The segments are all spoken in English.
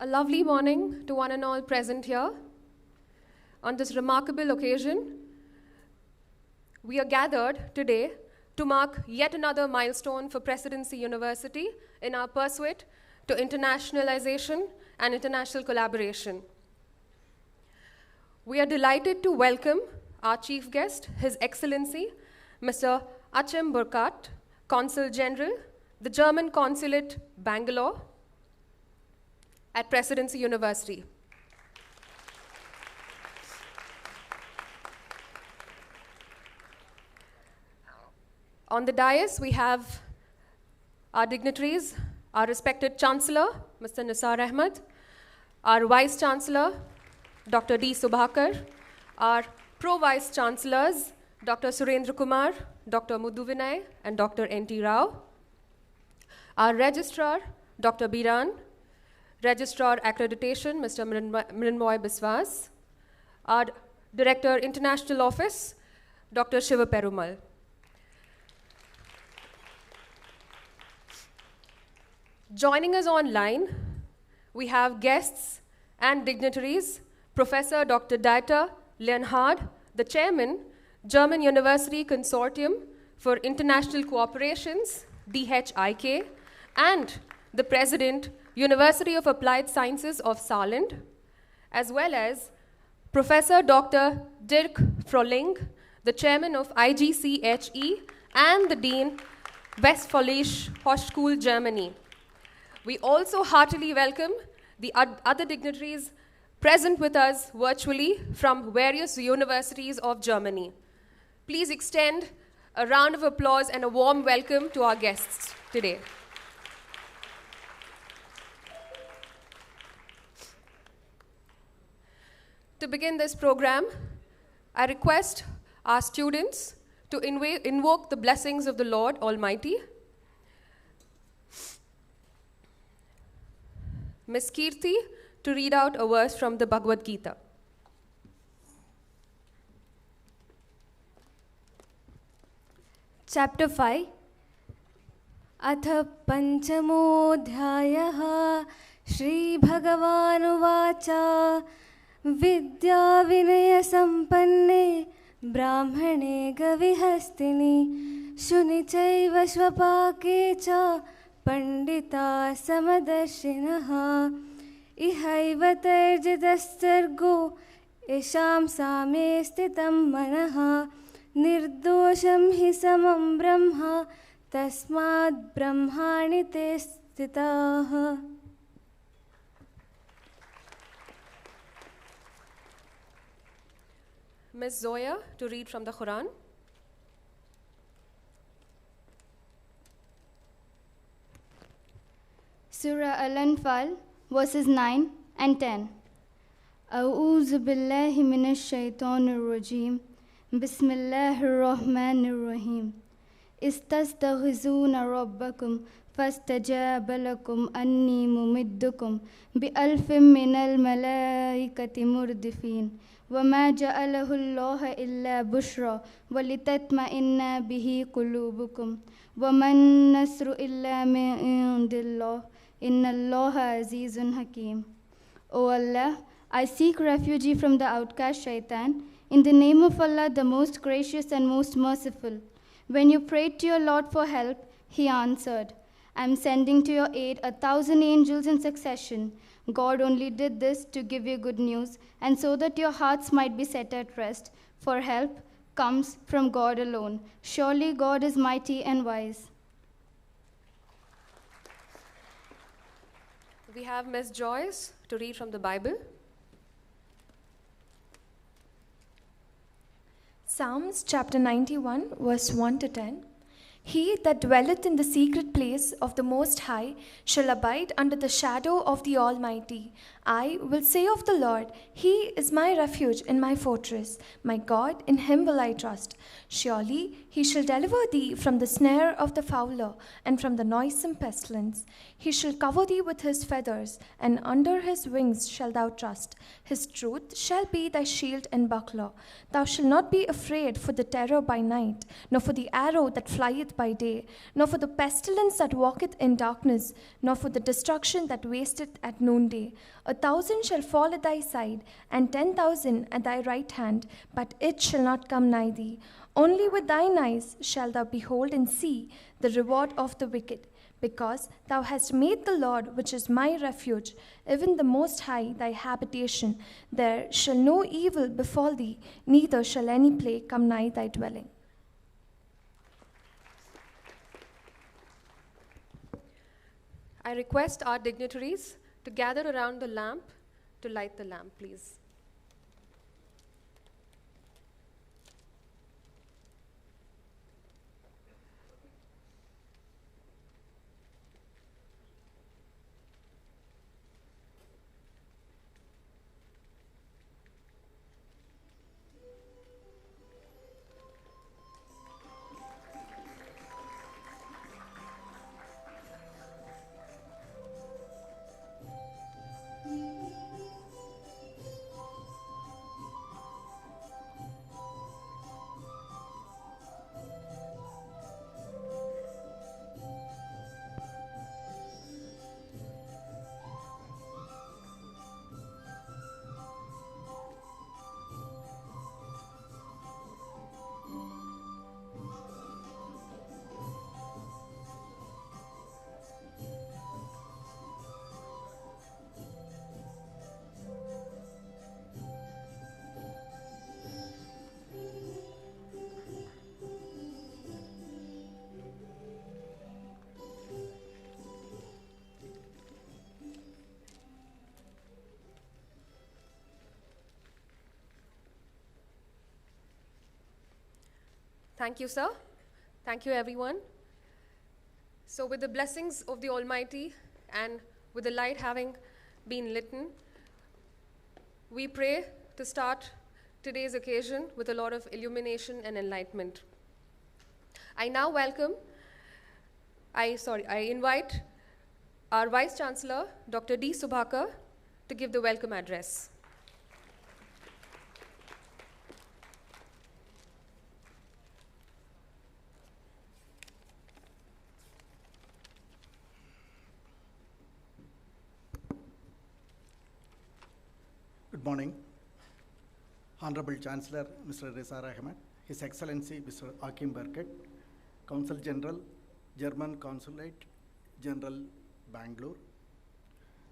A lovely morning to one and all present here. On this remarkable occasion, we are gathered today to mark yet another milestone for Presidency University in our pursuit to internationalization and international collaboration. We are delighted to welcome our chief guest, His Excellency, Mr. Achim Burkart, Consul General, the German Consulate, Bangalore, at Presidency University. On the dais, we have our dignitaries, our respected Chancellor, Mr. Nisar Ahmed, our Vice Chancellor, Dr. D. Subhakar, our Pro-Vice Chancellors, Dr. Surendra Kumar, Dr. Muddu Vinay, and Dr. N.T. Rao, our Registrar, Dr. Biran, Registrar Accreditation, Mr. Mrinmoy Biswas, our Director, International Office, Dr. Shiva Perumal. Joining us online, we have guests and dignitaries, Professor Dr. Dieter Leonhard, the Chairman, German University Consortium for International Cooperations, DHIK, and the President, University of Applied Sciences of Saarland, as well as Professor Dr. Dirk Frohling, the Chairman of IGCHE and the Dean, Westfälische Hochschule, Germany. We also heartily welcome the other dignitaries present with us virtually from various universities of Germany. Please extend a round of applause and a warm welcome to our guests today. To begin this program, I request our students to invoke the blessings of the Lord Almighty. Ms. Kirti to read out a verse from the Bhagavad Gita. Chapter 5. Atha panchamodhyayah Shri Bhagavanuvacha Vidya Vinaya Sampanne Brahmane Gavihastini Shunichaiva Shvapakecha Pandita Samadarshinaha Ihaiva Tarjidastargo Isham Same Stitam Manaha Nirdosham Hi Samam Brahma Tasmad Brahmani Te Stitaha. Ms. Zoya to read from the Quran. Surah Al-Anfal, verses 9 and 10. A'udhu billahi minash shaitanir rajim. Bismillahir rahmanir rahim. Istastaghizuna rabbakum fastajaba lakum anni mumiddukum bi alfin minal malaikati murdifin. وَمَا جَعَلَهُ اللَّهُ إِلَّا بُشْرًا وَلِتَطْمَئِنَّ بِهِ قُلُوبُكُمْ وَمَا النَّصْرُ إِلَّا مِنْ عِنْدِ اللَّهِ إِنَّ اللَّهَ عَزِيزٌ حَكِيمٌ. O Allah, I seek refuge from the outcast shaitan. In the name of Allah, the most gracious and most merciful. When you prayed to your Lord for help, He answered, I am sending to your aid 1,000 angels in succession. God only did this to give you good news, and so that your hearts might be set at rest, for help comes from God alone. Surely God is mighty and wise. We have Ms. Joyce to read from the Bible. Psalms chapter 91, verse 1 to 10. He that dwelleth in the secret place of the Most High shall abide under the shadow of the Almighty. I will say of the Lord, He is my refuge and my fortress. My God, in Him will I trust. Surely He shall deliver thee from the snare of the fowler and from the noisome pestilence. He shall cover thee with His feathers, and under His wings shalt thou trust. His truth shall be thy shield and buckler. Thou shalt not be afraid for the terror by night, nor for the arrow that flieth light by day, nor for the pestilence that walketh in darkness, nor for the destruction that wasteth at noonday. 1,000 shall fall at thy side, and 10,000 at thy right hand, but it shall not come nigh thee. Only with thine eyes shalt thou behold and see the reward of the wicked, because thou hast made the Lord, which is my refuge, even the Most High, thy habitation. There shall no evil befall thee, neither shall any plague come nigh thy dwelling. I request our dignitaries to gather around the lamp to light the lamp, please. Thank you, sir. Thank you, everyone. So with the blessings of the Almighty and with the light having been lit, we pray to start today's occasion with a lot of illumination and enlightenment. I now invite our Vice Chancellor, Dr. D. Subhakar, to give the welcome address. Good morning, Honorable Chancellor Mr. Rizar Ahmed, His Excellency Mr. Achim Burkart, Consul General, German Consulate General, Bangalore.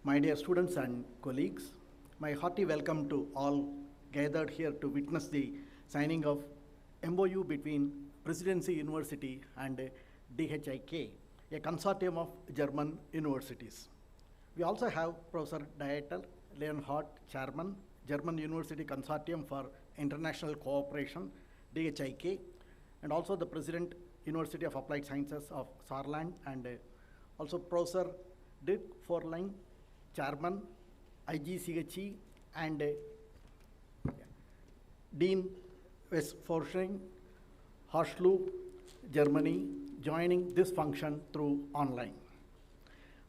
My dear students and colleagues, my hearty welcome to all gathered here to witness the signing of MoU between Presidency University and DHIK, a consortium of German universities. We also have Professor Dr. Leonhard Chairman, German University Consortium for International Cooperation, DHIK, and also the President, University of Applied Sciences of Saarland, and also Professor Dirk Frohling, Chairman, IGCHE, and Dean Westforschung, Hochschule, Germany, joining this function through online.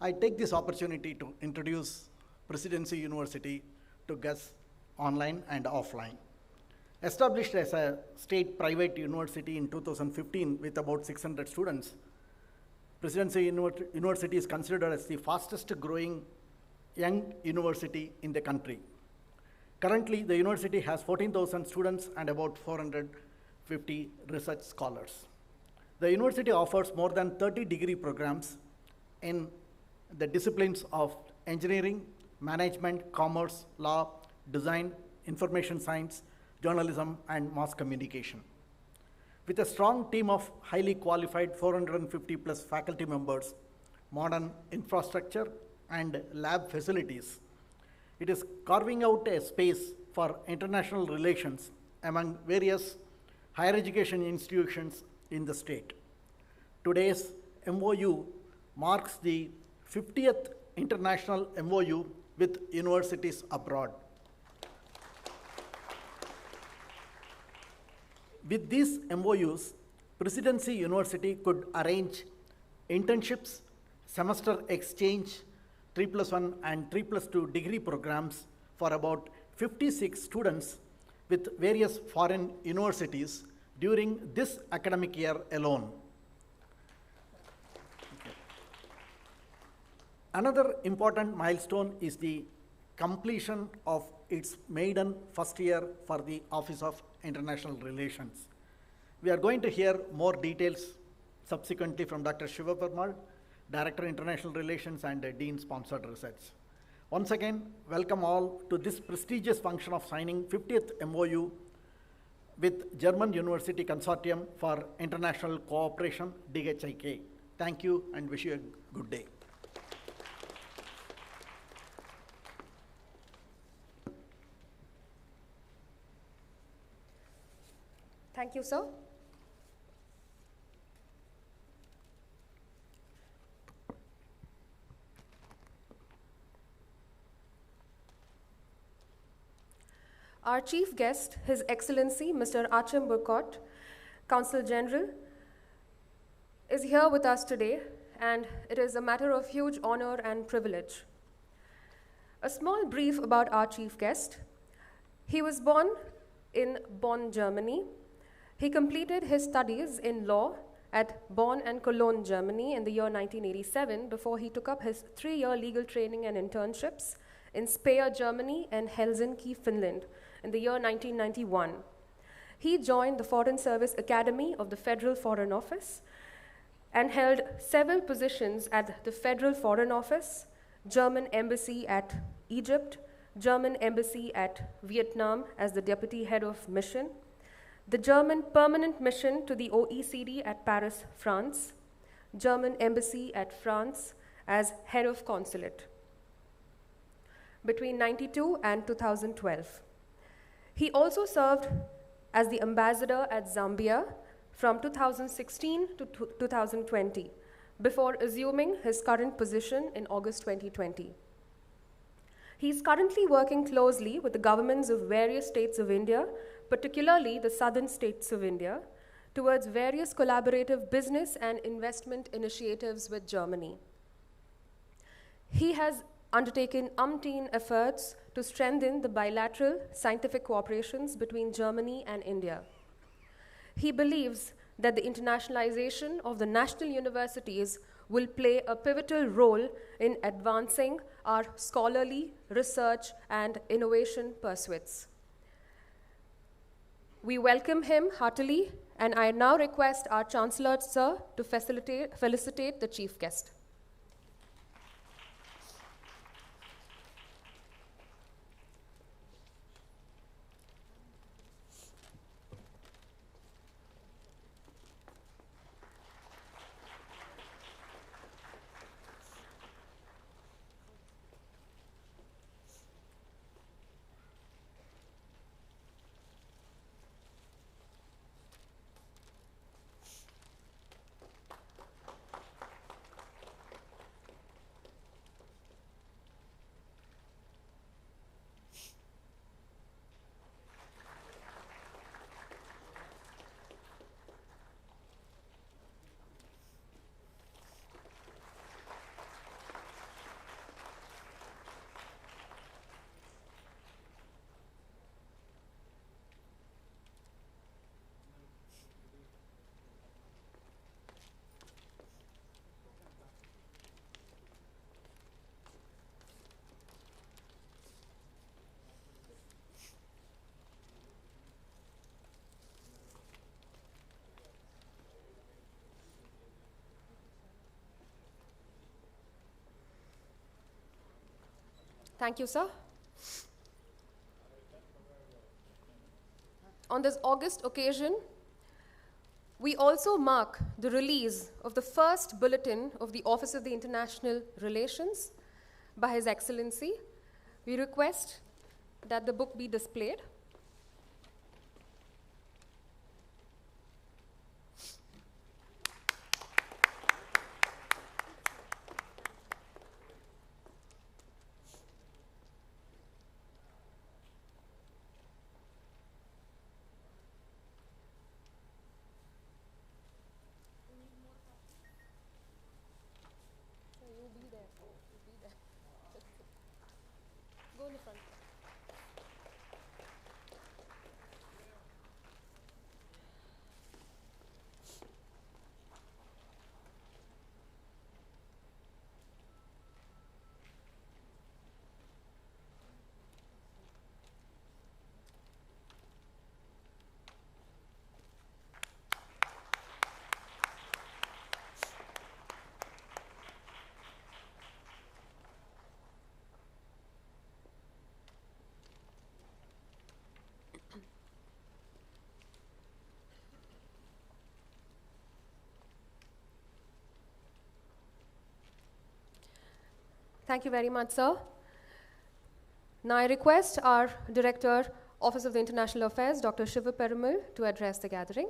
I take this opportunity to introduce Presidency University to guests online and offline. Established as a state-private university in 2015 with about 600 students, Presidency University is considered as the fastest growing young university in the country. Currently, the university has 14,000 students and about 450 research scholars. The university offers more than 30 degree programs in the disciplines of engineering, management, commerce, law, design, information science, journalism, and mass communication. With a strong team of highly qualified 450 plus faculty members, modern infrastructure, and lab facilities, it is carving out a space for international relations among various higher education institutions in the state. Today's MoU marks the 50th international MoU with universities abroad. With these MoUs, Presidency University could arrange internships, semester exchange, 3+1 and 3+2 degree programs for about 56 students with various foreign universities during this academic year alone. Another important milestone is the completion of its maiden first year for the Office of International Relations. We are going to hear more details subsequently from Dr. Shiva Parmal, Director International Relations and Dean Sponsored Research. Once again, welcome all to this prestigious function of signing 50th MoU with German University Consortium for International Cooperation, DHIK. Thank you and wish you a good day. Thank you, sir. Our chief guest, His Excellency Mr. Achim Burkart, Consul General, is here with us today, and it is a matter of huge honor and privilege. A small brief about our chief guest. He was born in Bonn, Germany. He completed his studies in law at Bonn and Cologne, Germany in the year 1987 before he took up his 3-year legal training and internships in Speyer, Germany and Helsinki, Finland in the year 1991. He joined the Foreign Service Academy of the Federal Foreign Office and held several positions at the Federal Foreign Office, German Embassy at Egypt, German Embassy at Vietnam as the Deputy Head of Mission, the German Permanent Mission to the OECD at Paris, France, German Embassy at France as Head of Consulate between 1992 and 2012. He also served as the ambassador at Zambia from 2016 to 2020 before assuming his current position in August 2020. He is currently working closely with the governments of various states of India, particularly the southern states of India, towards various collaborative business and investment initiatives with Germany. He has undertaken umpteen efforts to strengthen the bilateral scientific cooperations between Germany and India. He believes that the internationalization of the national universities will play a pivotal role in advancing our scholarly research and innovation pursuits. We welcome him heartily, and I now request our Chancellor, sir, to felicitate the chief guest. Thank you, sir. On this August occasion, we also mark the release of the first bulletin of the Office of the International Relations by His Excellency. We request that the book be displayed. Go in the front. Thank you very much, sir. Now I request our Director, Office of the International Affairs, Dr. Shiva Perumal, to address the gathering.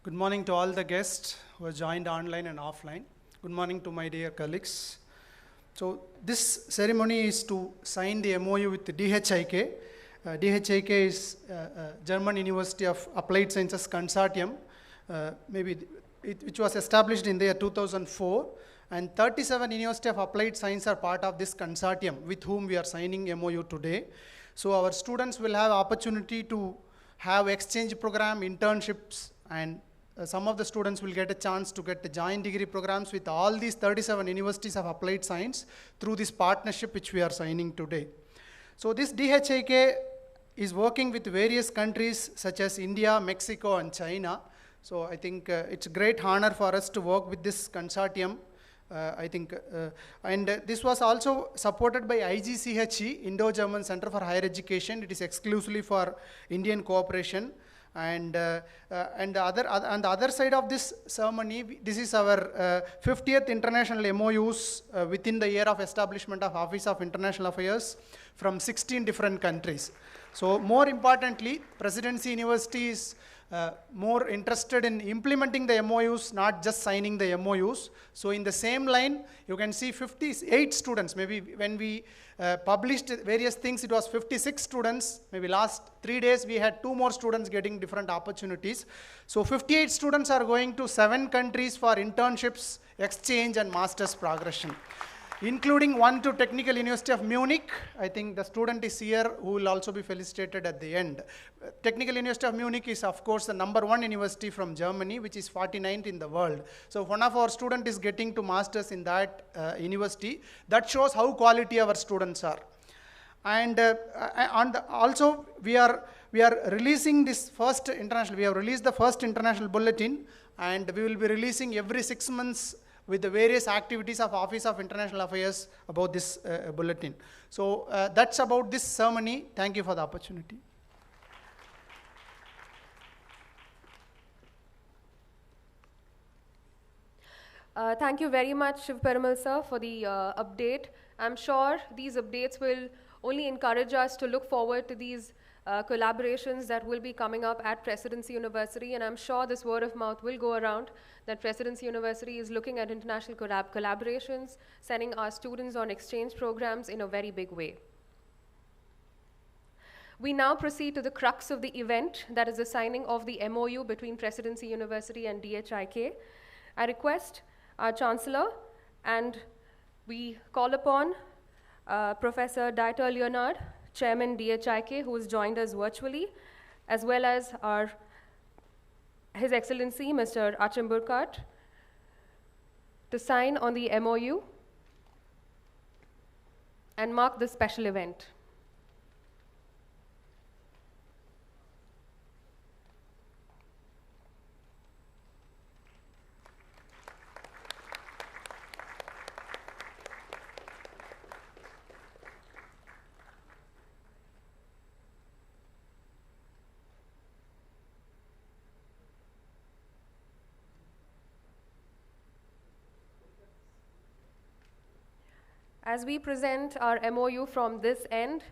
Good morning to all the guests who have joined online and offline. Good morning to my dear colleagues. So this ceremony is to sign the MoU with the DHIK. DHIK is German University of Applied Sciences Consortium, which was established in the year 2004. And 37 University of Applied Science are part of this consortium with whom we are signing MoU today. So our students will have opportunity to have exchange program, internships, and some of the students will get a chance to get the joint degree programs with all these 37 universities of applied science through this partnership which we are signing today. So this DHIK is working with various countries such as India, Mexico, and China. So I think it's a great honor for us to work with this consortium. And this was also supported by IGCHE, Indo-German Center for Higher Education. It is exclusively for Indian cooperation. And on the other side of this ceremony, this is our 50th international MOUs within the year of establishment of Office of International Affairs from 16 different countries. So more importantly, Presidency University is more interested in implementing the MOUs, not just signing the MOUs. So in the same line, you can see 58 students. Maybe when we published various things, it was 56 students. Maybe last 3 days, we had 2 more students getting different opportunities. So 58 students are going to 7 countries for internships, exchange, and master's progression, including 1 to Technical University of Munich. I think the student is here who will also be felicitated at the end. Technical University of Munich is, of course, the #1 university from Germany, which is 49th in the world. So one of our students is getting to masters in that university. That shows how quality our students are. And also we are releasing this first international, we have released the first international bulletin, and we will be releasing every 6 months with the various activities of Office of International Affairs about this bulletin. So that's about this ceremony. Thank you for the opportunity. Thank you very much, Shiv Perumal sir, for the update. I'm sure these updates will only encourage us to look forward to these collaborations that will be coming up at Presidency University, and I'm sure this word of mouth will go around that Presidency University is looking at international collaborations, sending our students on exchange programs in a very big way. We now proceed to the crux of the event, that is the signing of the MOU between Presidency University and DHIK. I request our Chancellor, and we call upon Professor Dieter Leonhard, Chairman DHIK, who has joined us virtually, as well as His Excellency, Mr. Achim Burkart, to sign on the MOU and mark this special event. As we present our MOU from this end,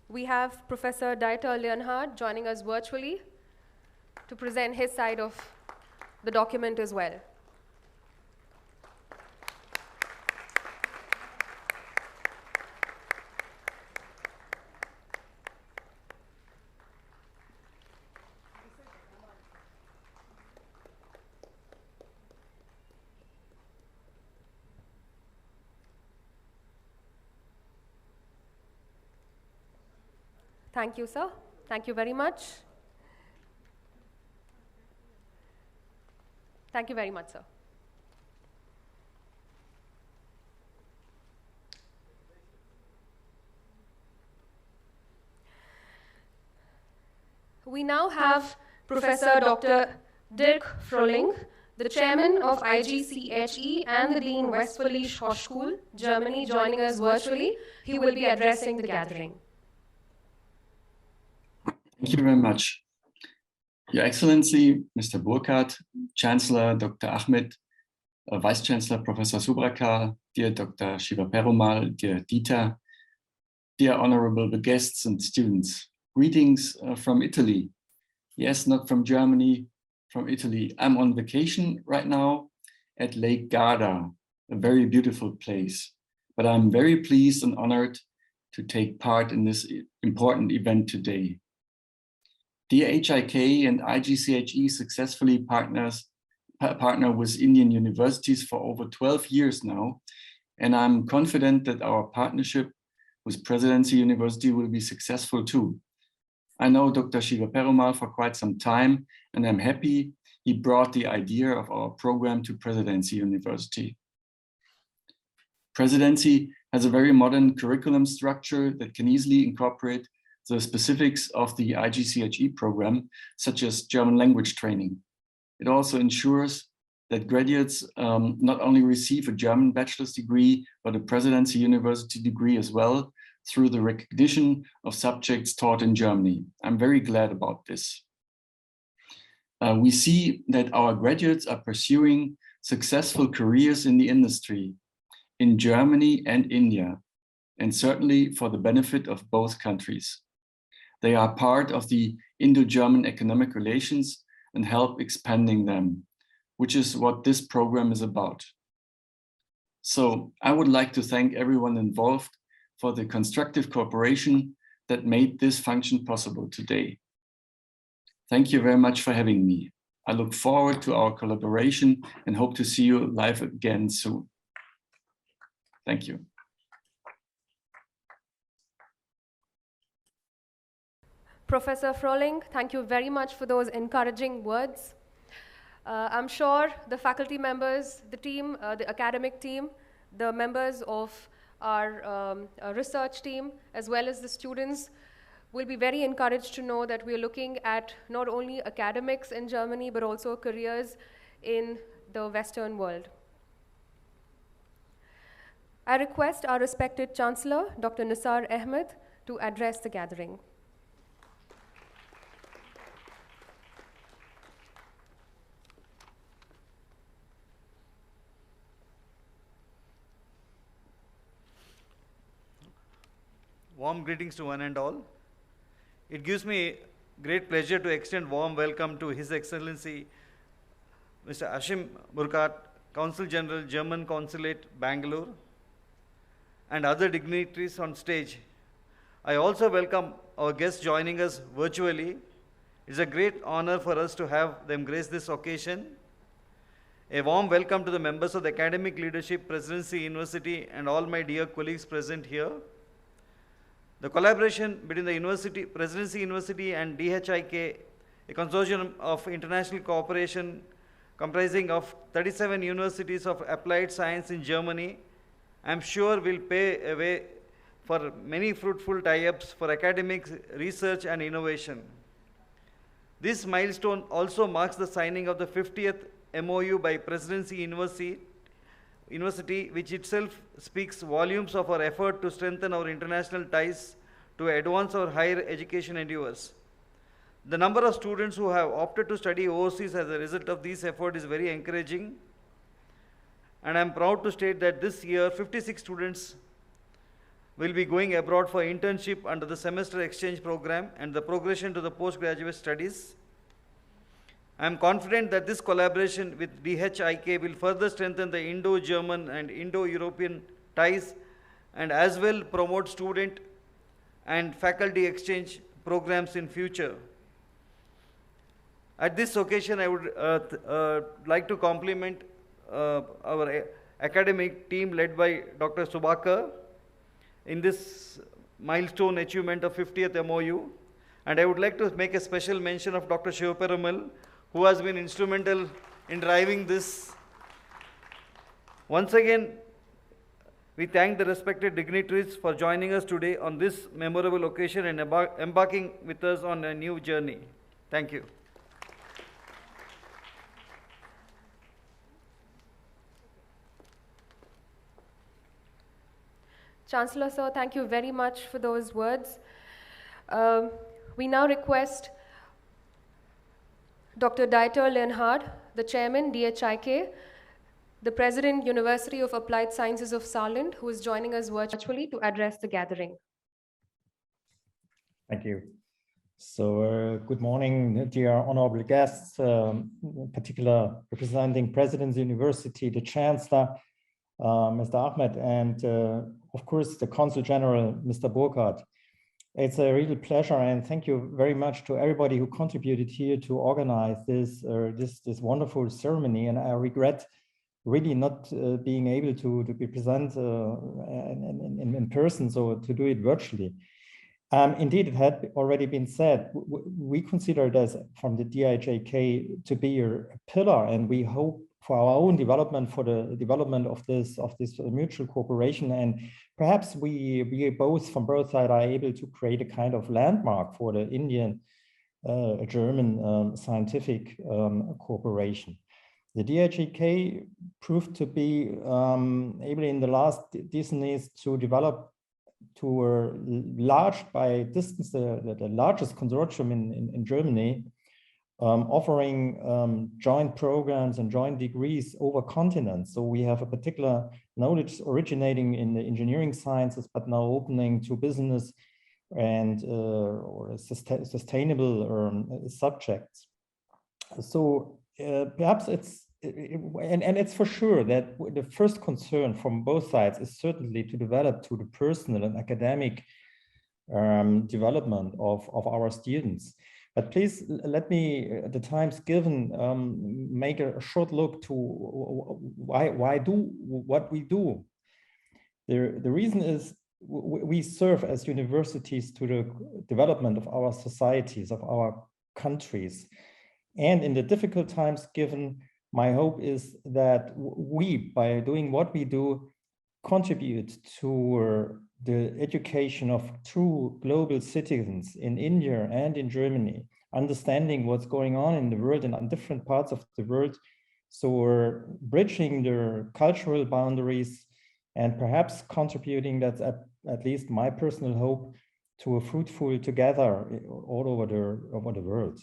we have Professor Dieter Leonhard joining us virtually to present his side of the document as well. Thank you, sir. Thank you very much. Thank you very much, sir. We now have Professor Dr. Dirk Frohling, the Chairman of IGCHE and the Dean Westfälische Hochschule, Germany, joining us virtually. He will be addressing the gathering. Thank you very much. Your Excellency, Mr. Burkart, Chancellor Dr. Ahmed, Vice Chancellor Professor Subrakar, dear Dr. Shiva Perumal, dear Dieter, dear honorable guests and students. Greetings from Italy. Yes, not from Germany, from Italy. I'm on vacation right now at Lake Garda, a very beautiful place. But I'm very pleased and honored to take part in this important event today. DHIK and IGCHE successfully partner with Indian universities for over 12 years now, and I'm confident that our partnership with Presidency University will be successful too. I know Dr. Shiva Perumal for quite some time, and I'm happy he brought the idea of our program to Presidency University. Presidency has a very modern curriculum structure that can easily incorporate the specifics of the IGCHE program, such as German language training. It also ensures that graduates not only receive a German bachelor's degree, but a Presidency University degree as well, through the recognition of subjects taught in Germany. I'm very glad about this. We see that our graduates are pursuing successful careers in the industry, in Germany and India, and certainly for the benefit of both countries. They are part of the Indo-German economic relations and help expanding them, which is what this program is about. So I would like to thank everyone involved for the constructive cooperation that made this function possible today. Thank you very much for having me. I look forward to our collaboration and hope to see you live again soon. Thank you. Professor Frohling, thank you very much for those encouraging words. I'm sure the faculty members, the team, the academic team, the members of our research team, as well as the students, will be very encouraged to know that we're looking at not only academics in Germany, but also careers in the Western world. I request our respected Chancellor, Dr. Nisar Ahmed, to address the gathering. Warm greetings to one and all. It gives me great pleasure to extend warm welcome to His Excellency Mr. Achim Burkart, Consul General, German Consulate, Bangalore, and other dignitaries on stage. I also welcome our guests joining us virtually. It's a great honor for us to have them grace this occasion. A warm welcome to the members of the academic leadership, Presidency University, and all my dear colleagues present here. The collaboration between the Presidency University and DHIK, a consortium of international cooperation comprising of 37 universities of applied science in Germany, I'm sure will pave a way for many fruitful tie-ups for academics, research and innovation. This milestone also marks the signing of the 50th MoU by Presidency University, which itself speaks volumes of our effort to strengthen our international ties to advance our higher education endeavors. The number of students who have opted to study overseas as a result of this effort is very encouraging. And I'm proud to state that this year, 56 students will be going abroad for internship under the semester exchange program and the progression to the postgraduate studies. I'm confident that this collaboration with DHIK will further strengthen the Indo-German and Indo-European ties and as well promote student and faculty exchange programs in future. At this occasion, I would like to compliment our academic team led by Dr. Subrakar in this milestone achievement of 50th MoU. And I would like to make a special mention of Dr. Shiva Perumal, who has been instrumental in driving this. Once again, we thank the respected dignitaries for joining us today on this memorable occasion and embarking with us on a new journey. Thank you. Chancellor, sir, thank you very much for those words. We now request Dr. Dieter Leonhard, the Chairman, DHIK, the President, University of Applied Sciences of Saarland, who is joining us virtually to address the gathering. Thank you. So good morning, dear honorable guests, in particular representing Presidency University, the Chancellor, Mr. Ahmed, and of course the Consul General, Mr. Burkart. It's a real pleasure, and thank you very much to everybody who contributed here to organize this this wonderful ceremony. And I regret really not being able to be present in person, so to do it virtually. Indeed, it had already been said, we consider this from the DHIK to be a pillar, and we hope for our own development, for the development of this mutual cooperation. And perhaps we both, from both sides, are able to create a kind of landmark for the Indian-German scientific cooperation. The DHIK proved to be able in the last decades to develop to a large, by distance, the largest consortium in Germany, offering joint programs and joint degrees over continents. So we have a particular knowledge originating in the engineering sciences, but now opening to business and or sustainable subjects. So perhaps it's for sure that the first concern from both sides is certainly to develop to the personal and academic development of our students. But please let me, at the times given, make a short look to why do what we do. The reason is we serve as universities to the development of our societies, of our countries. And in the difficult times given, my hope is that we, by doing what we do, contribute to the education of true global citizens in India and in Germany, understanding what's going on in the world and on different parts of the world. So we're bridging the cultural boundaries and perhaps contributing, that's at least my personal hope, to a fruitful together all over the world.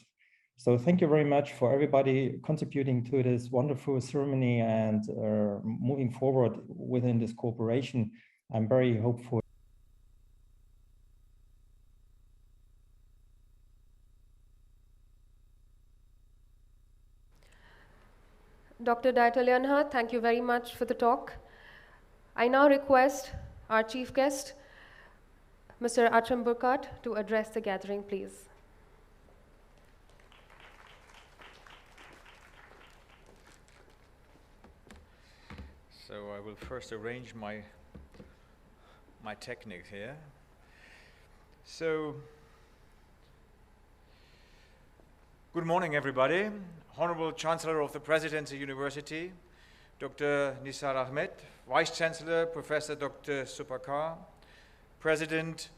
So thank you very much for everybody contributing to this wonderful ceremony and moving forward within this cooperation. I'm very hopeful. Dr. Dieter Leonhard, thank you very much for the talk. I now request our chief guest, Mr. Achim Burkart, to address the gathering, please. So I will first arrange my technique here. So, good morning, everybody. Honorable Chancellor of the Presidency University, Dr. Nisar Ahmed, Vice Chancellor, Professor Dr. Subakar, President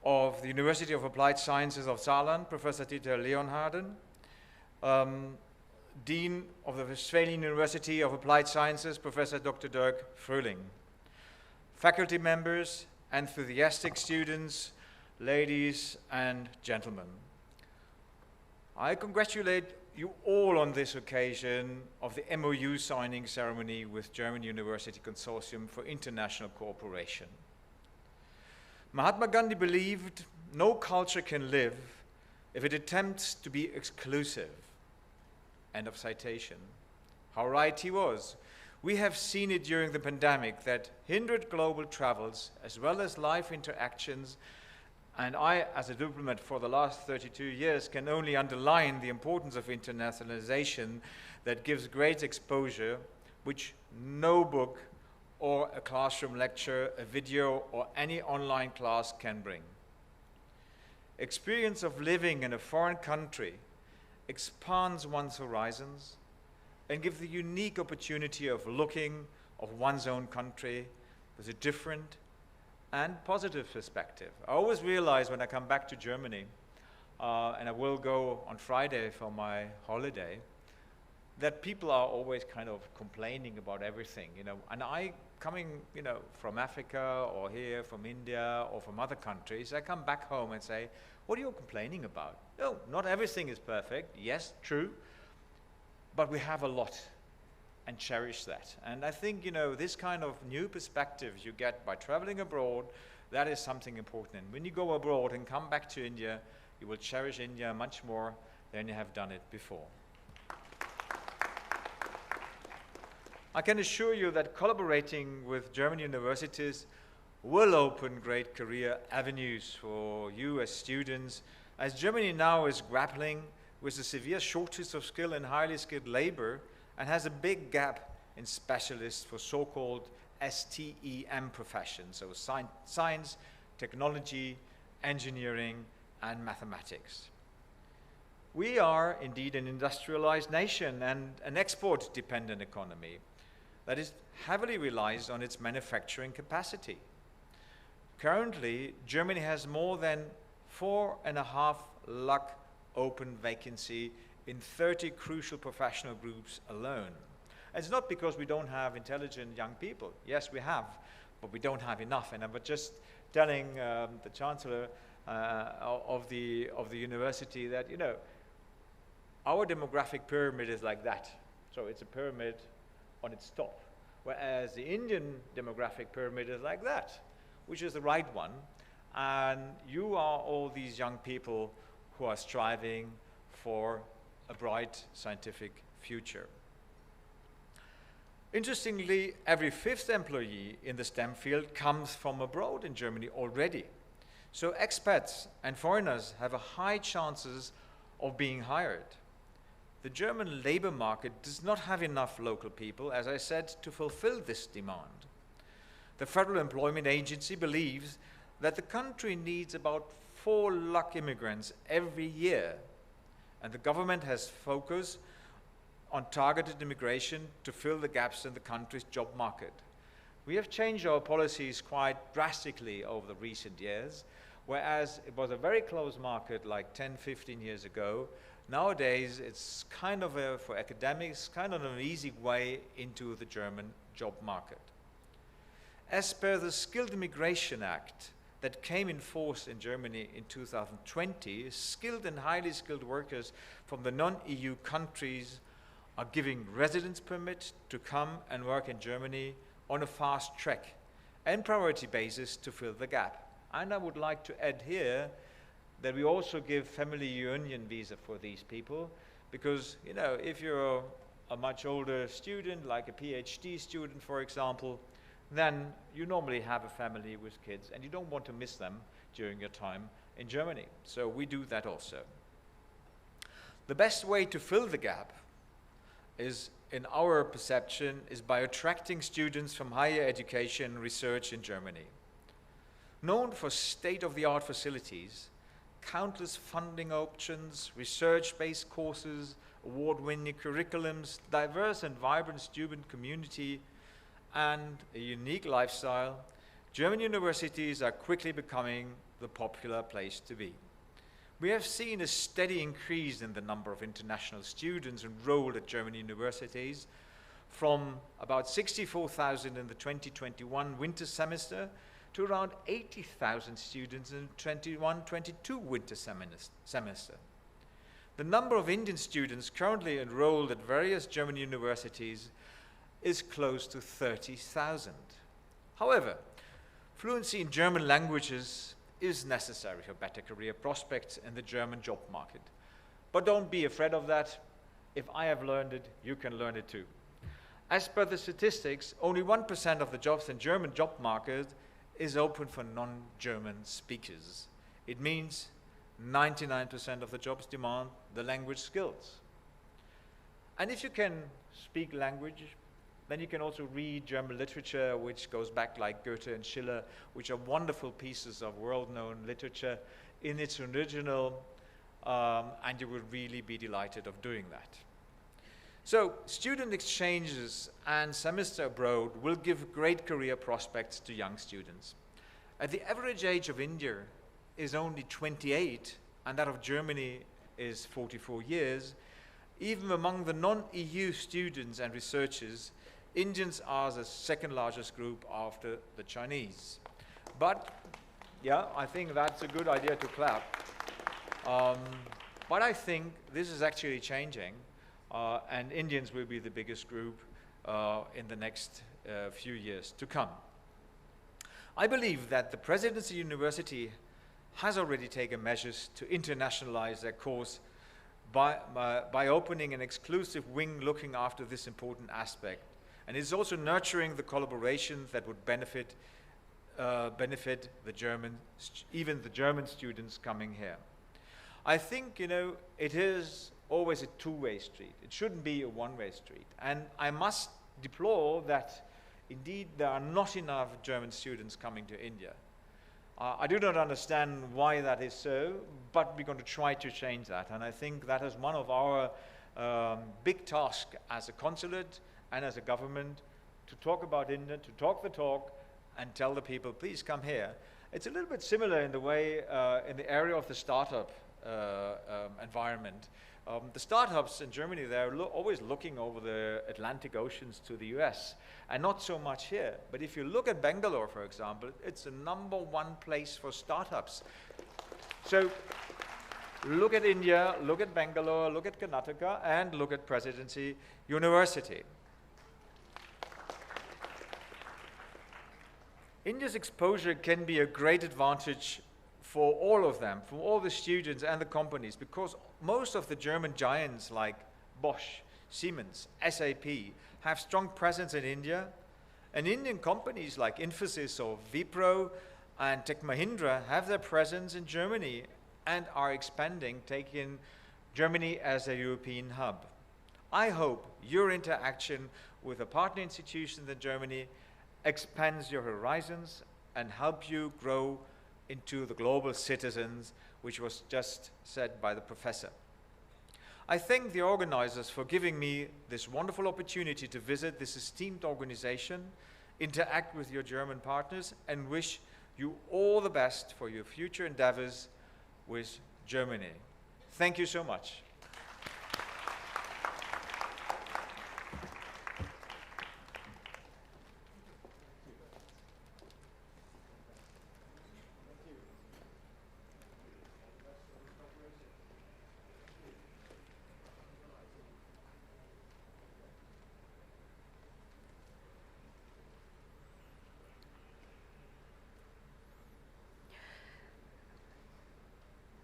of the University of Applied Sciences of Saarland, Professor Dieter Leonhard, Dean of the Westphalian University of Applied Sciences, Professor Dr. Dirk Frohling, faculty members, enthusiastic students, ladies and gentlemen. I congratulate you all on this occasion of the MoU signing ceremony with German University Consortium for International Cooperation. Mahatma Gandhi believed no culture can live if it attempts to be exclusive. End of citation. How right he was. We have seen it during the pandemic that hindered global travels as well as life interactions, and I, as a diplomat for the last 32 years, can only underline the importance of internationalization that gives great exposure, which no book or a classroom lecture, a video, or any online class can bring. Experience of living in a foreign country expands one's horizons and gives the unique opportunity of looking of one's own country with a different and positive perspective. I always realize when I come back to Germany, and I will go on Friday for my holiday, that people are always kind of complaining about everything, you know. And I, coming, you know, from Africa or here, from India or from other countries, I come back home and say, what are you complaining about? No, not everything is perfect. Yes, true. But we have a lot. and cherish that. And I think, you know, this kind of new perspectives you get by traveling abroad, that is something important. And when you go abroad and come back to India, you will cherish India much more than you have done it before. I can assure you that collaborating with German universities will open great career avenues for you as students, as Germany now is grappling with a severe shortage of skilled and highly skilled labor and has a big gap in specialists for so-called STEM professions, so science, technology, engineering, and mathematics. We are indeed an industrialized nation and an export-dependent economy that is heavily relies on its manufacturing capacity. Currently, Germany has more than 4.5 lakh open vacancy in 30 crucial professional groups alone. And it's not because we don't have intelligent young people. Yes, we have, but we don't have enough. And I was just telling the Chancellor of the university that, you know, our demographic pyramid is like that. So it's a pyramid on its top, whereas the Indian demographic pyramid is like that, which is the right one. And you are all these young people who are striving for a bright scientific future. Interestingly, every 5th employee in the STEM field comes from abroad in Germany already. So expats and foreigners have a high chances of being hired. The German labor market does not have enough local people, as I said, to fulfill this demand. The Federal Employment Agency believes that the country needs about 4 lakh immigrants every year, and the government has focused on targeted immigration to fill the gaps in the country's job market. We have changed our policies quite drastically over the recent years, whereas it was a very closed market like 10, 15 years ago. Nowadays, it's kind of for academics, kind of an easy way into the German job market. As per the Skilled Immigration Act that came in force in Germany in 2020, skilled and highly skilled workers from the non-EU countries are giving residence permit to come and work in Germany on a fast track and priority basis to fill the gap. And I would like to add here that we also give family union visa for these people, because, you know, if you're a much older student, like a PhD student, for example, then you normally have a family with kids and you don't want to miss them during your time in Germany. So we do that also. The best way to fill the gap is, in our perception, is by attracting students from higher education and research in Germany. Known for state-of-the-art facilities, countless funding options, research-based courses, award-winning curriculums, diverse and vibrant student community, and a unique lifestyle, German universities are quickly becoming the popular place to be. We have seen a steady increase in the number of international students enrolled at German universities, from about 64,000 in the 2021 winter semester to around 80,000 students in the 21-22 winter semester. The number of Indian students currently enrolled at various German universities is close to 30,000. However, fluency in German languages is necessary for better career prospects in the German job market. But don't be afraid of that. If I have learned it, you can learn it too. As per the statistics, only 1% of the jobs in German job market is open for non-German speakers. It means 99% of the jobs demand the language skills. And if you can speak language, then you can also read German literature, which goes back like Goethe and Schiller, which are wonderful pieces of world-known literature in its original, and you will really be delighted of doing that. So student exchanges and semester abroad will give great career prospects to young students. The average age of India is only 28, and that of Germany is 44 years. Even among the non-EU students and researchers, Indians are the second largest group after the Chinese. But yeah, I think that's a good idea to clap. But I think this is actually changing, and Indians will be the biggest group in the next few years to come. I believe that the Presidency University has already taken measures to internationalize their course by opening an exclusive wing looking after this important aspect. And it's also nurturing the collaboration that would benefit the even the German students coming here. I think, it is always a two-way street. It shouldn't be a one-way street. And I must deplore that, indeed, there are not enough German students coming to India. I do not understand why that is so, but we're going to try to change that. And I think that is one of our big tasks as a consulate and as a government, to talk about India, to talk the talk, and tell the people, please come here. It's a little bit similar in the way, in the area of the startup environment. The startups in Germany, they're always looking over the Atlantic Oceans to the US, and not so much here. But if you look at Bangalore, for example, it's the #1 place for startups. So look at India, look at Bangalore, look at Karnataka, and look at Presidency University. India's exposure can be a great advantage for all of them, for all the students and the companies, because most of the German giants like Bosch, Siemens, SAP have strong presence in India, and Indian companies like Infosys or Wipro and Tech Mahindra have their presence in Germany and are expanding, taking Germany as a European hub. I hope your interaction with the partner institutions in Germany expands your horizons and help you grow into the global citizens, which was just said by the professor. I thank the organizers for giving me this wonderful opportunity to visit this esteemed organization, interact with your German partners, and wish you all the best for your future endeavors with Germany. Thank you so much.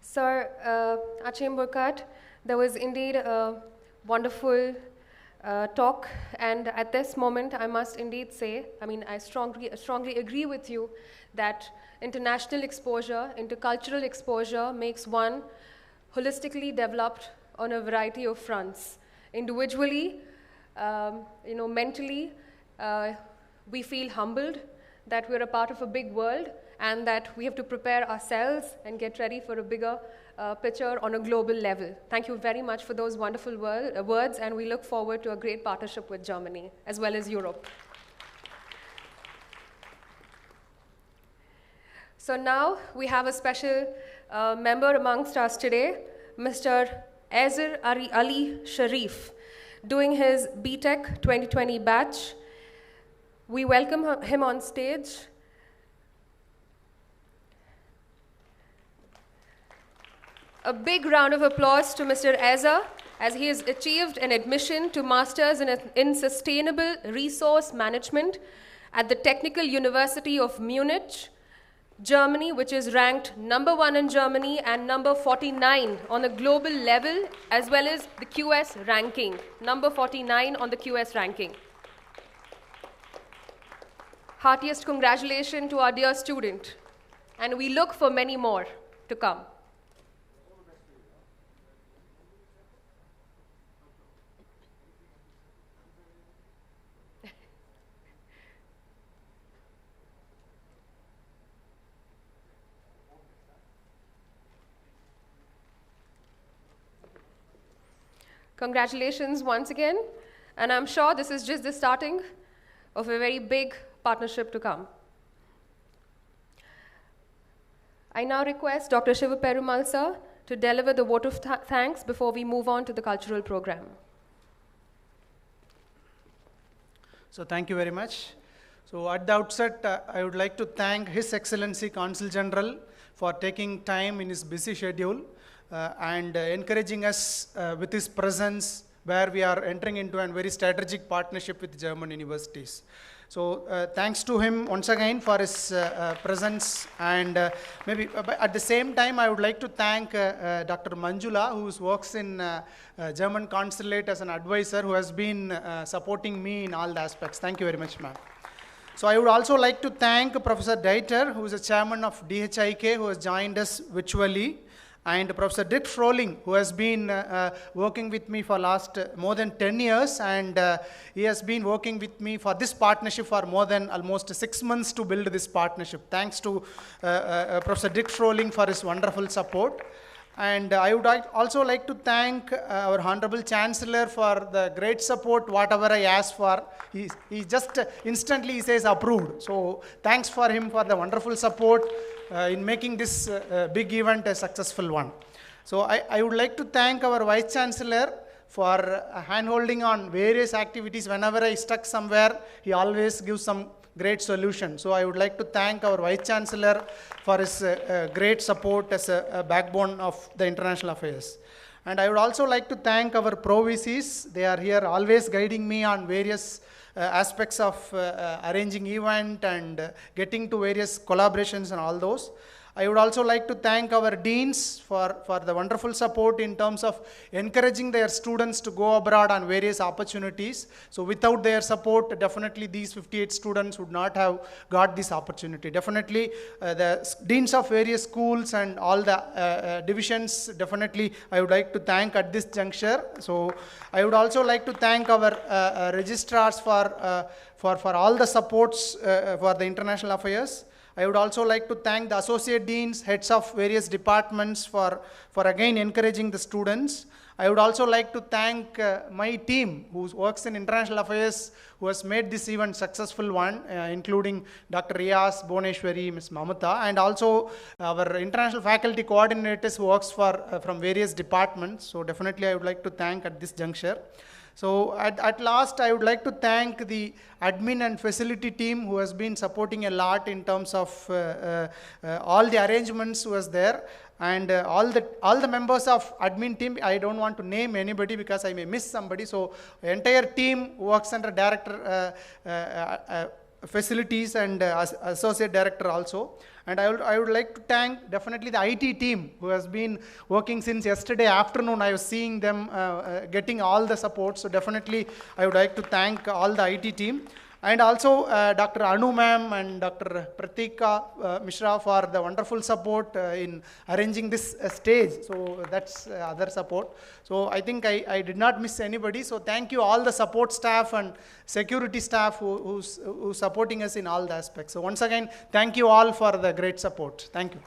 Sir Achim Burkart, there was indeed a wonderful talk, and at this moment I must indeed say, I strongly agree with you that international exposure, intercultural exposure makes one holistically developed on a variety of fronts. Individually, mentally, we feel humbled that we're a part of a big world, and that we have to prepare ourselves and get ready for a bigger picture on a global level. Thank you very much for those wonderful words, and we look forward to a great partnership with Germany, as well as Europe. So now we have a special member amongst us today, Mr. Ezer Ali Sharif, doing his BTech 2020 batch. We welcome him on stage. A big round of applause to Mr. Ezer, as he has achieved an admission to Masters in Sustainable Resource Management at the Technical University of Munich, Germany, which is ranked #1 in Germany and number 49 on the global level, as well as the QS ranking, number 49 on the QS ranking. Heartiest congratulations to our dear student, and we look for many more to come. Congratulations once again, and I'm sure this is just the starting of a very big partnership to come. I now request Dr. Shiva Perumal sir to deliver the vote of thanks before we move on to the cultural program. So thank you very much. So at the outset, I would like to thank His Excellency Consul General for taking time in his busy schedule and encouraging us with his presence where we are entering into a very strategic partnership with German universities. So thanks to him once again for his presence, and maybe at the same time I would like to thank Dr. Manjula, who works in German consulate as an advisor, who has been supporting me in all the aspects. Thank you very much, ma'am. So I would also like to thank Professor Dieter, who is the chairman of DHIK, who has joined us virtually, and Professor Dirk Frohling, who has been working with me for last more than 10 years, and he has been working with me for this partnership for more than almost 6 months to build this partnership. Thanks to Professor Dirk Frohling for his wonderful support. And I would also like to thank our Honorable Chancellor for the great support, whatever I asked for. He just instantly says approved. So thanks for him for the wonderful support in making this big event a successful one. So I would like to thank our Vice Chancellor for hand-holding on various activities. Whenever I stuck somewhere, he always gives some great solution. So I would like to thank our Vice Chancellor for his great support as a backbone of the international affairs. And I would also like to thank our Pro-VCs. They are here always guiding me on various aspects of arranging event and getting to various collaborations and all those. I would also like to thank our deans for the wonderful support in terms of encouraging their students to go abroad on various opportunities. So without their support, definitely these 58 students would not have got this opportunity. Definitely the deans of various schools and all the divisions, definitely I would like to thank at this juncture. So I would also like to thank our registrars for all the supports for the international affairs. I would also like to thank the associate deans, heads of various departments for again encouraging the students. I would also like to thank my team who works in international affairs, who has made this event successful one, including Dr. Riyas, Boneshwari, Ms. Mamata, and also our international faculty coordinators who works from various departments. So definitely I would like to thank at this juncture. So at last, I would like to thank the admin and facility team who has been supporting a lot in terms of all the arrangements who was there, and all the members of admin team. I don't want to name anybody because I may miss somebody. So entire team works under director facilities and associate director also. And I would like to thank definitely the IT team who has been working since yesterday afternoon. I was seeing them getting all the support. So definitely I would like to thank all the IT team. And also Dr. Anu ma'am and Dr. Pratika Mishra for the wonderful support in arranging this stage. So that's other support. So I think I did not miss anybody. So thank you all the support staff and security staff who's supporting us in all the aspects. So once again, thank you all for the great support. Thank you.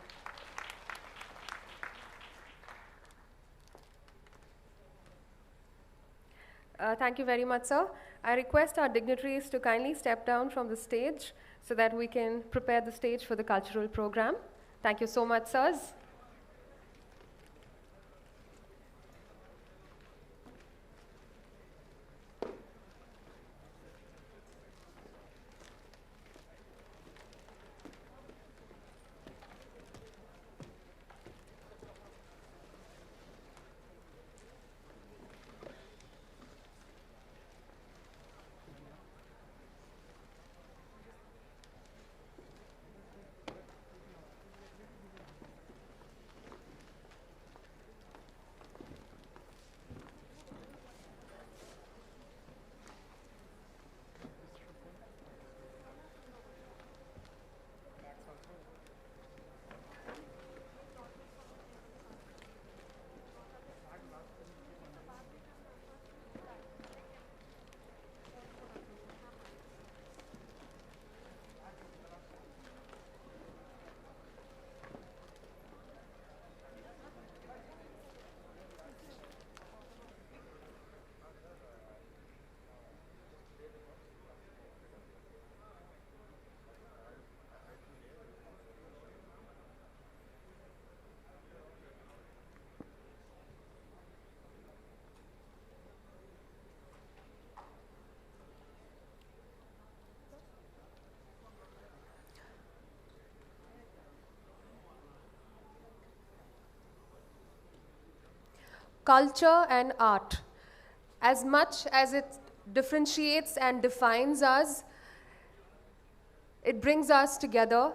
Thank you very much, sir. I request our dignitaries to kindly step down from the stage so that we can prepare the stage for the cultural program. Thank you so much, sirs. Culture and art. As much as it differentiates and defines us, it brings us together.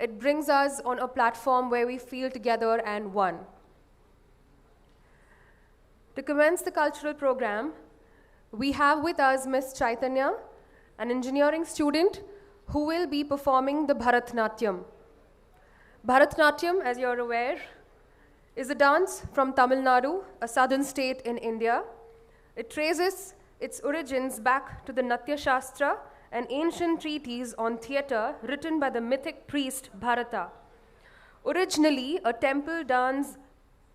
It brings us on a platform where we feel together and one. To commence the cultural program, we have with us Ms. Chaitanya, an engineering student who will be performing the Bharatnatyam. Bharatnatyam, as you're aware, is a dance from Tamil Nadu, a southern state in India. It traces its origins back to the Natya Shastra, an ancient treatise on theatre written by the mythic priest Bharata. Originally a temple dance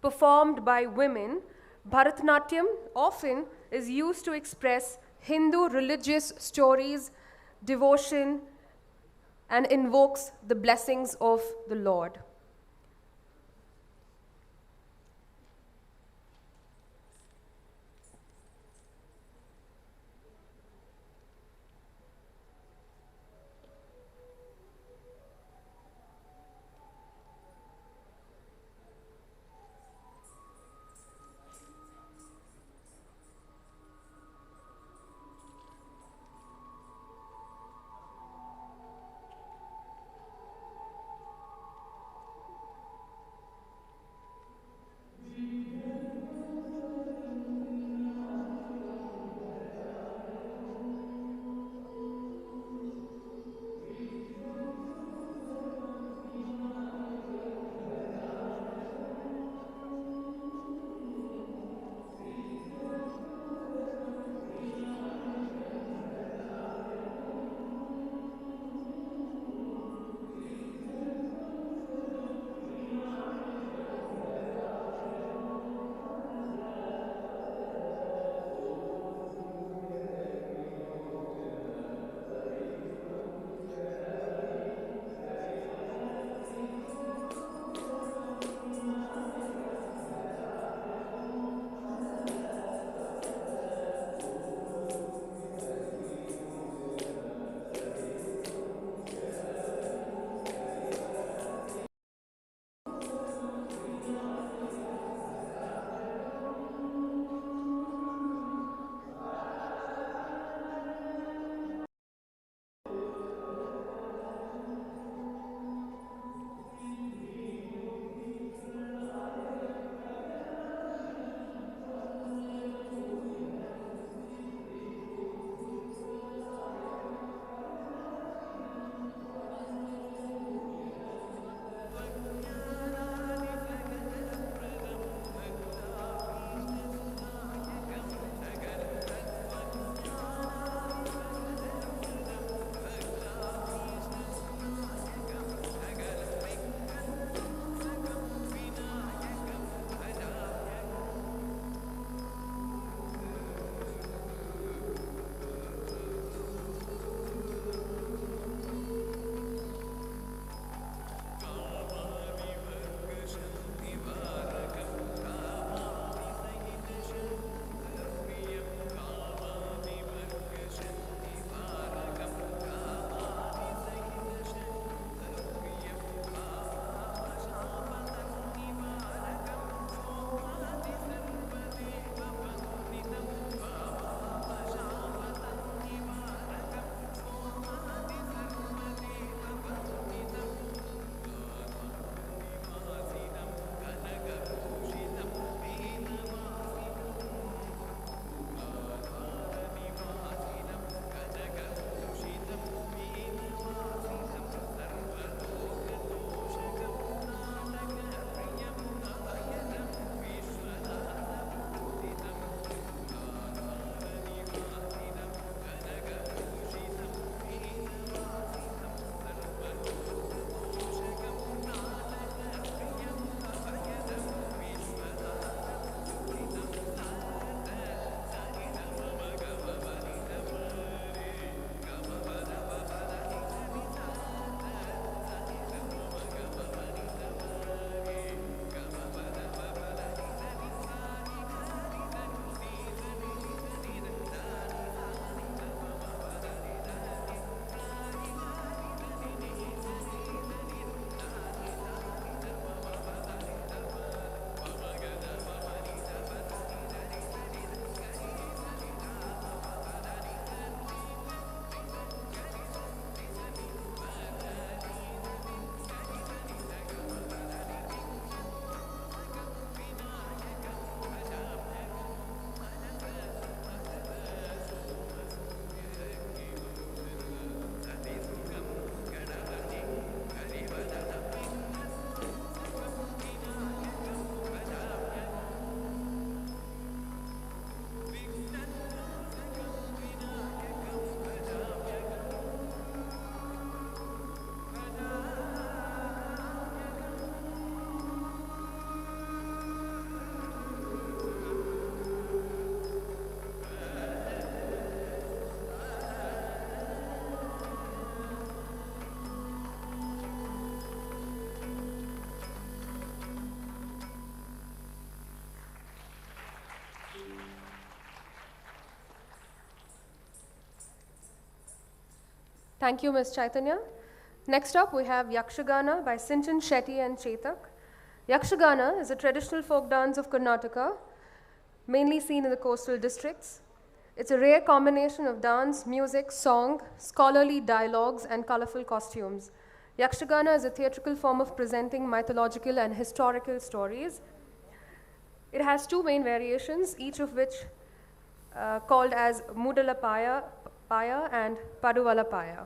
performed by women, Bharatnatyam often is used to express Hindu religious stories, devotion, and invokes the blessings of the Lord. Thank you, Ms. Chaitanya. Next up, we have Yakshagana by Sinchan Shetty and Chetak. Yakshagana is a traditional folk dance of Karnataka, mainly seen in the coastal districts. It's a rare combination of dance, music, song, scholarly dialogues, and colorful costumes. Yakshagana is a theatrical form of presenting mythological and historical stories. It has two main variations, each of which called as Mudalapaya and Paduvalapaya.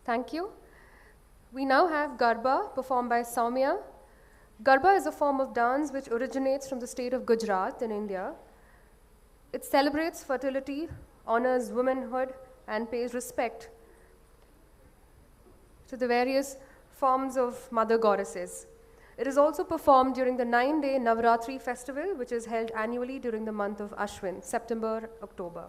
Thank you. We now have Garba performed by Soumya. Garba is a form of dance which originates from the state of Gujarat in India. It celebrates fertility, honors womanhood, and pays respect to the various forms of mother goddesses. It is also performed during the 9-day Navratri festival, which is held annually during the month of Ashwin, September, October.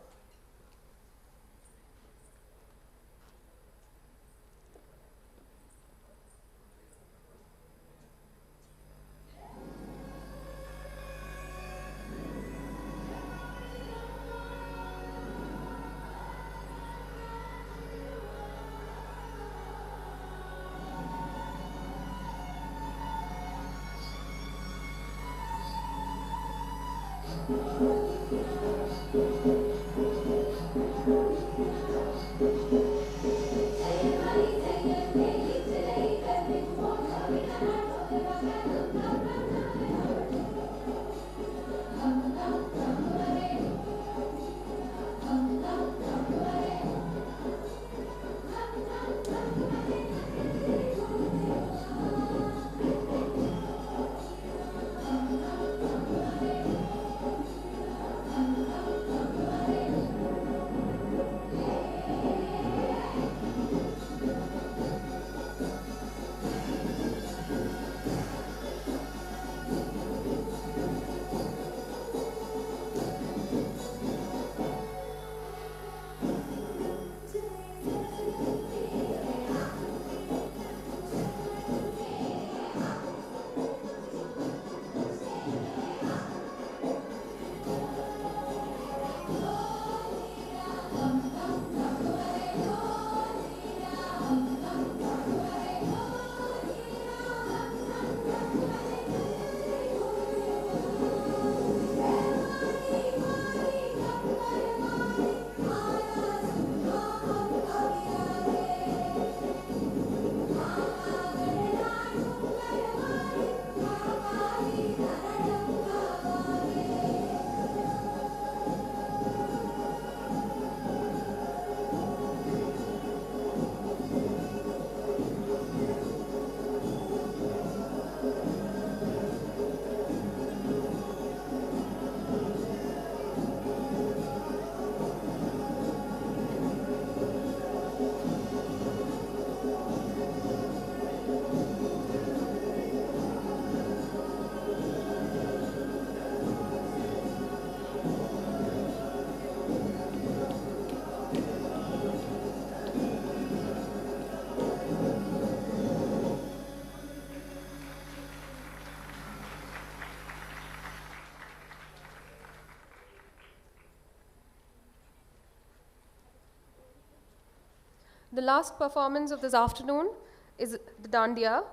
The last performance of this afternoon is the Dandiya.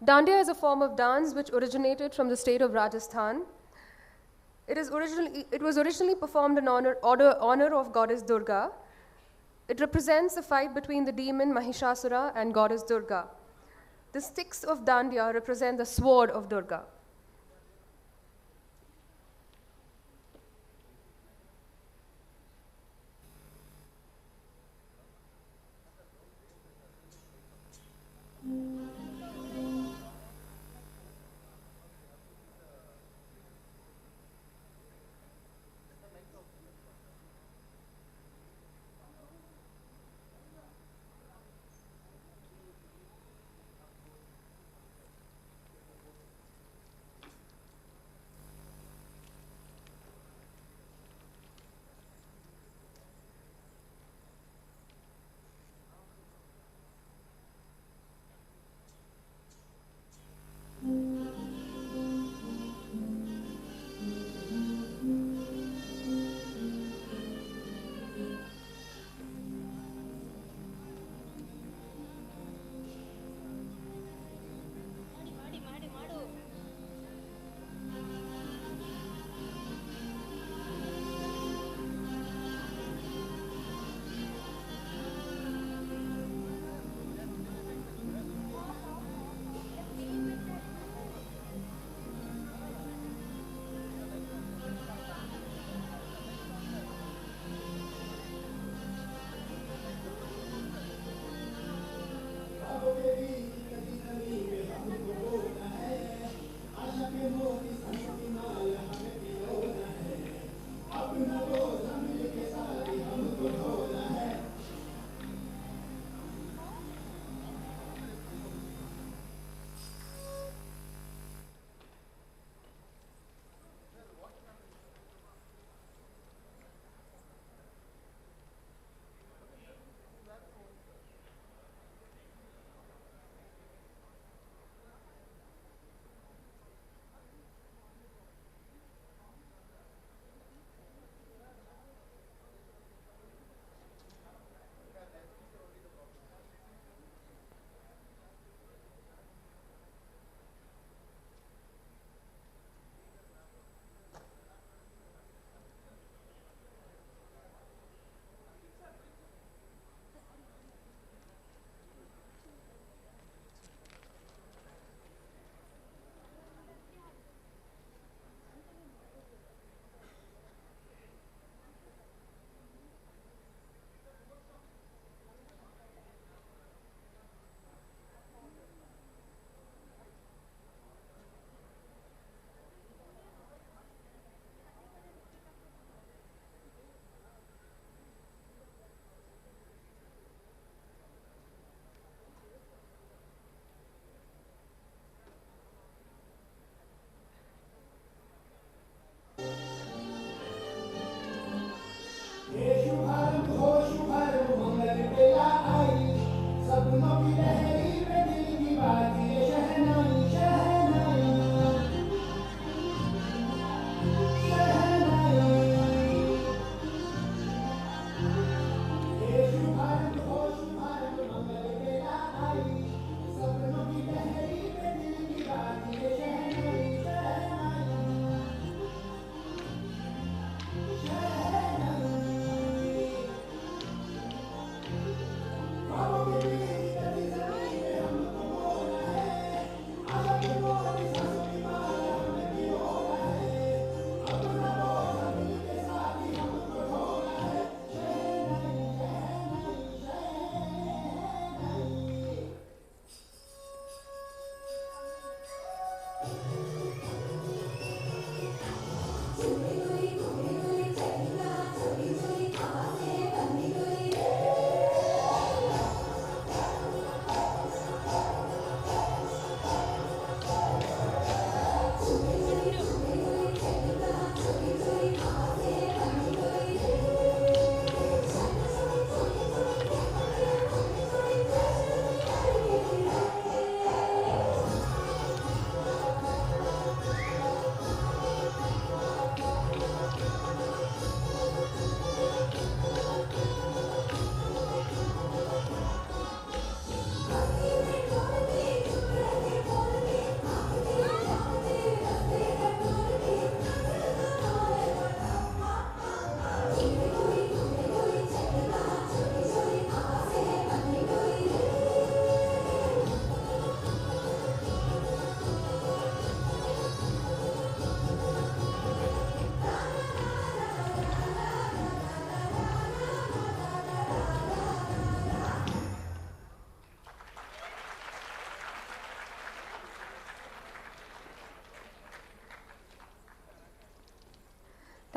Dandiya is a form of dance which originated from the state of Rajasthan. It was originally performed in honor of goddess Durga. It represents the fight between the demon Mahishasura and goddess Durga. The sticks of Dandiya represent the sword of Durga.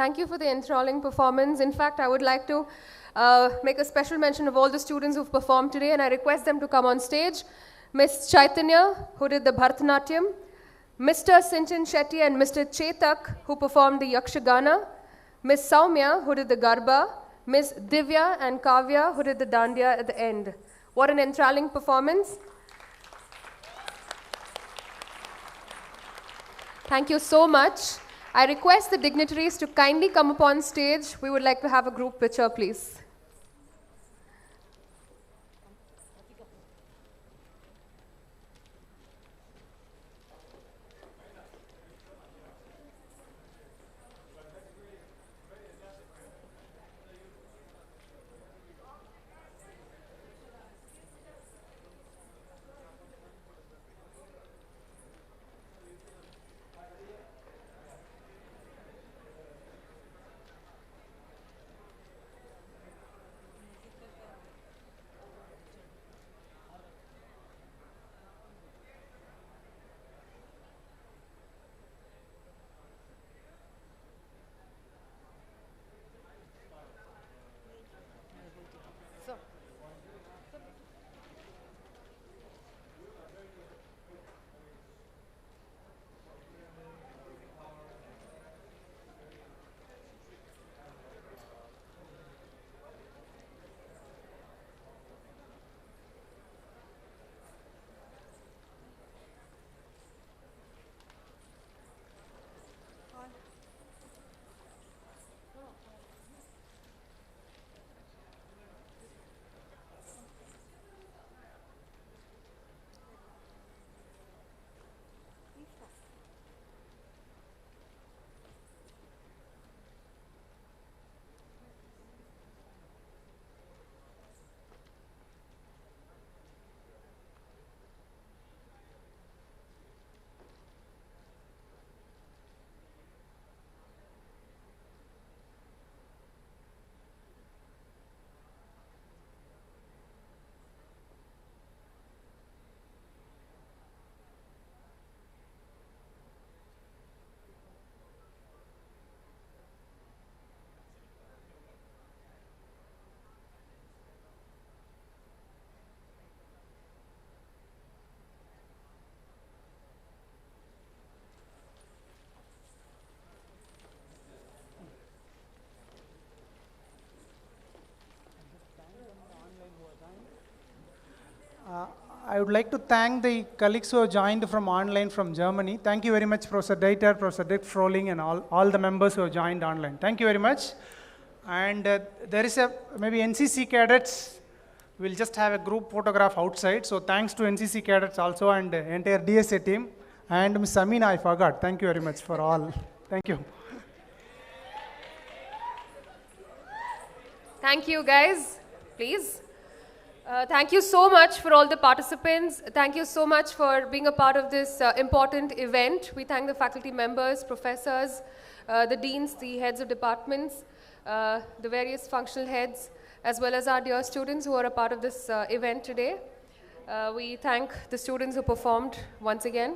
Thank you for the enthralling performance. In fact, I would like to make a special mention of all the students who've performed today, and I request them to come on stage. Ms. Chaitanya, who did the Bharatanatyam, Mr. Sinchan Shetty and Mr. Chetak, who performed the Yakshagana, Ms. Saumya, who did the Garba, Ms. Divya and Kavya, who did the Dandiya at the end. What an enthralling performance. Thank you so much. I request the dignitaries to kindly come up on stage. We would like to have a group picture, please. I would like to thank the colleagues who have joined from online from Germany. Thank you very much, Professor Dieter, Professor Dirk Frohling, and all the members who have joined online. Thank you very much. And there is maybe NCC cadets will just have a group photograph outside. So thanks to NCC cadets also and the entire DSA team. And Ms. Amina, I forgot. Thank you very much for all. Thank you. Thank you, guys. Please. Thank you so much for all the participants. Thank you so much for being a part of this important event. We thank the faculty members, professors, the deans, the heads of departments, the various functional heads, as well as our dear students who are a part of this event today. We thank the students who performed once again.